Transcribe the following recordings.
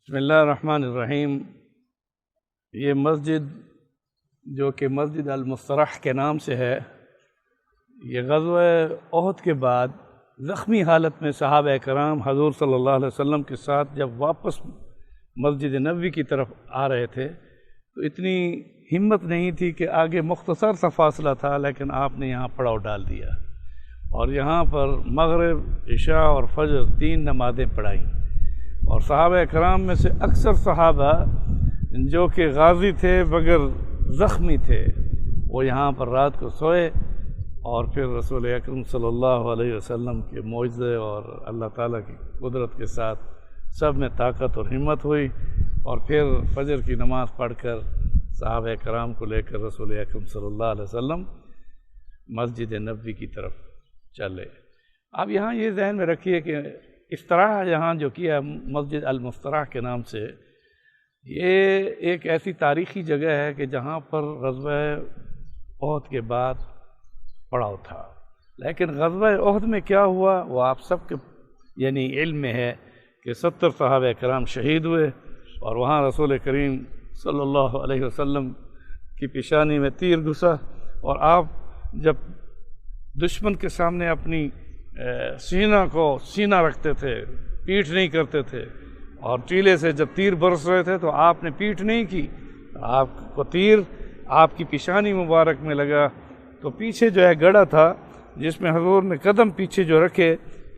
بسم اللہ الرحمن الرحیم۔ یہ مسجد جو کہ مسجد المسترح کے نام سے ہے، یہ غزوہ احد کے بعد زخمی حالت میں صحابہ کرام حضور صلی اللہ علیہ وسلم کے ساتھ جب واپس مسجد نبوی کی طرف آ رہے تھے تو اتنی ہمت نہیں تھی کہ آگے مختصر سا فاصلہ تھا، لیکن آپ نے یہاں پڑاؤ ڈال دیا اور یہاں پر مغرب، عشاء اور فجر 3 نمازیں پڑھائیں۔ اور صحابہ کرام میں سے اکثر صحابہ جو کہ غازی تھے مگر زخمی تھے، وہ یہاں پر رات کو سوئے، اور پھر رسول اکرم صلی اللہ علیہ وسلم کے معجزے اور اللہ تعالیٰ کی قدرت کے ساتھ سب میں طاقت اور ہمت ہوئی، اور پھر فجر کی نماز پڑھ کر صحابہ کرام کو لے کر رسول اکرم صلی اللہ علیہ وسلم مسجد نبوی کی طرف چلے۔ اب یہاں یہ ذہن میں رکھیے کہ استراحہ یہاں جو کیا مسجد المسترح کے نام سے، یہ ایک ایسی تاریخی جگہ ہے کہ جہاں پر غزوہ احد کے بعد پڑاؤ تھا، لیکن غزوہ احد میں کیا ہوا وہ آپ سب کے یعنی علم میں ہے کہ 70 صحابہ کرام شہید ہوئے، اور وہاں رسول کریم صلی اللہ علیہ وسلم کی پیشانی میں تیر گھسا، اور آپ جب دشمن کے سامنے اپنی سینہ رکھتے تھے، پیٹھ نہیں کرتے تھے، اور ٹیلے سے جب تیر برس رہے تھے تو آپ نے پیٹھ نہیں کی، آپ کو تیر آپ کی پیشانی مبارک میں لگا، تو پیچھے جو ہے گڑھا تھا جس میں حضور نے قدم پیچھے جو رکھے،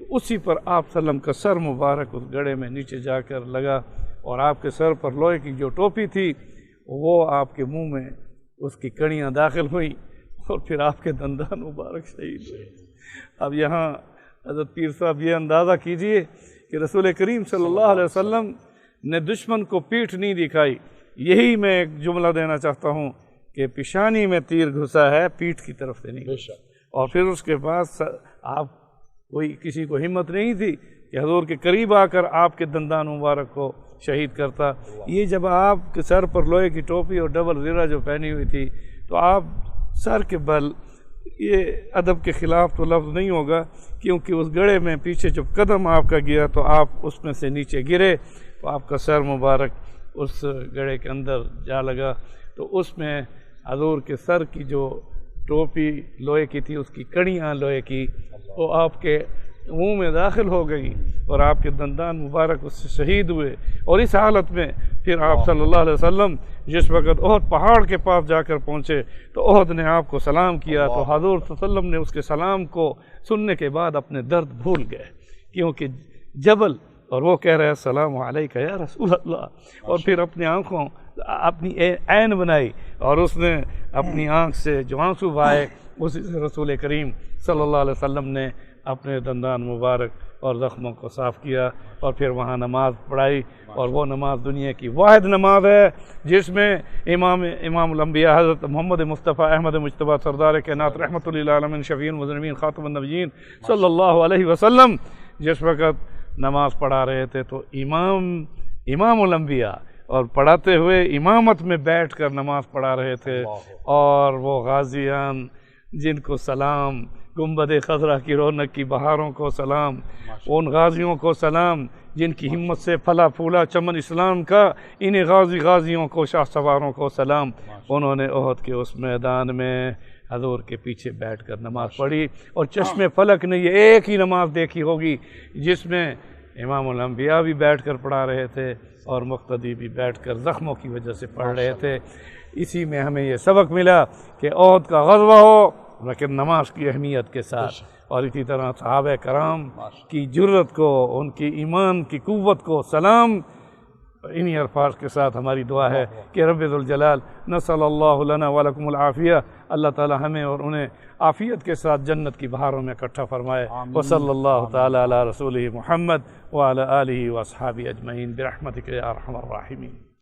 اسی پر آپ صلی اللہ علیہ وسلم کا سر مبارک اس گڑھے میں نیچے جا کر لگا، اور آپ کے سر پر لوہے کی جو ٹوپی تھی وہ آپ کے منہ میں اس کی کڑیاں داخل ہوئیں، اور پھر آپ کے دندان مبارک شہید ہوئے۔ اب یہاں حضرت پیر صاحب یہ اندازہ کیجئے کہ رسول کریم صلی اللہ علیہ وسلم نے دشمن کو پیٹھ نہیں دکھائی۔ یہی میں ایک جملہ دینا چاہتا ہوں کہ پیشانی میں تیر گھسا ہے، پیٹھ کی طرف سے نہیں گھسا، اور پھر اس کے بعد آپ کسی کو ہمت نہیں تھی کہ حضور کے قریب آ کر آپ کے دندان مبارک کو شہید کرتا۔ یہ جب آپ کے سر پر لوہے کی ٹوپی اور ڈبل زرہ جو پہنی ہوئی تھی، تو آپ سر کے بل، یہ ادب کے خلاف تو لفظ نہیں ہوگا، کیونکہ اس گڑھے میں پیچھے جب قدم آپ کا گیا تو آپ اس میں سے نیچے گرے، تو آپ کا سر مبارک اس گڑھے کے اندر جا لگا، تو اس میں حضور کے سر کی جو ٹوپی لوہے کی تھی، اس کی کڑیاں لوہے کی وہ آپ کے منہ میں داخل ہو گئی، اور آپ کے دندان مبارک اس سے شہید ہوئے۔ اور اس حالت میں پھر آپ صلی اللہ علیہ وسلم جس وقت احد پہاڑ کے پاس جا کر پہنچے تو احد نے آپ کو سلام کیا، تو حضور صلی اللہ علیہ وسلم نے اس کے سلام کو سننے کے بعد اپنے درد بھول گئے، کیونکہ جبل، اور وہ کہہ رہے ہیں السلام علیکہ یا رسول اللہ، اور پھر اپنی آنکھوں اپنی عین بنائی، اور اس نے اپنی آنکھ سے جو آنسو بہائے، اسی سے رسول کریم صلی اللہ علیہ وسلم نے اپنے دندان مبارک اور زخموں کو صاف کیا، اور پھر وہاں نماز پڑھائی، اور وہ نماز دنیا کی واحد نماز ہے جس میں امام الانبیاء حضرت محمد مصطفیٰ احمد مجتبیٰ سردار کائنات رحمۃ للعالمین شفیع المذنبین خاتم النبیین صلی اللہ علیہ وسلم جس وقت نماز پڑھا رہے تھے تو امام الانبیاء اور پڑھاتے ہوئے امامت میں بیٹھ کر نماز پڑھا رہے تھے، اور وہ غازیان جن کو سلام، گنبد خضرا کی رونق کی بہاروں کو سلام، ان غازیوں کو سلام جن کی ہمت سے پھلا پھولا چمن اسلام کا، انہیں غازیوں کو، شاہ سواروں کو سلام۔ انہوں نے احد کے اس میدان میں حضور کے پیچھے بیٹھ کر نماز پڑھی، اور چشم فلک نے یہ ایک ہی نماز دیکھی ہوگی جس میں امام الانبیاء بھی بیٹھ کر پڑھا رہے تھے اور مقتدی بھی بیٹھ کر زخموں کی وجہ سے پڑھ رہے تھے۔ اسی میں ہمیں یہ سبق ملا کہ احد کا غزوہ ہو لیکن نماز کی اہمیت کے ساتھ، اور اسی طرح صحابہ کرام کی جرت کو، ان کی ایمان کی قوت کو سلام۔ انہی الفاظ کے ساتھ ہماری دعا ہے کہ رب ذوالجلال نسأل اللہ لنا ولکم العافیہ، اللہ تعالی ہمیں اور انہیں عافیت کے ساتھ جنت کی بہاروں میں اکٹھا فرمائے۔ وصلی اللہ تعالی علی رسولہ محمد وعلی آلہ واصحابہ اجمعین برحمتک یا ارحم الراحمین۔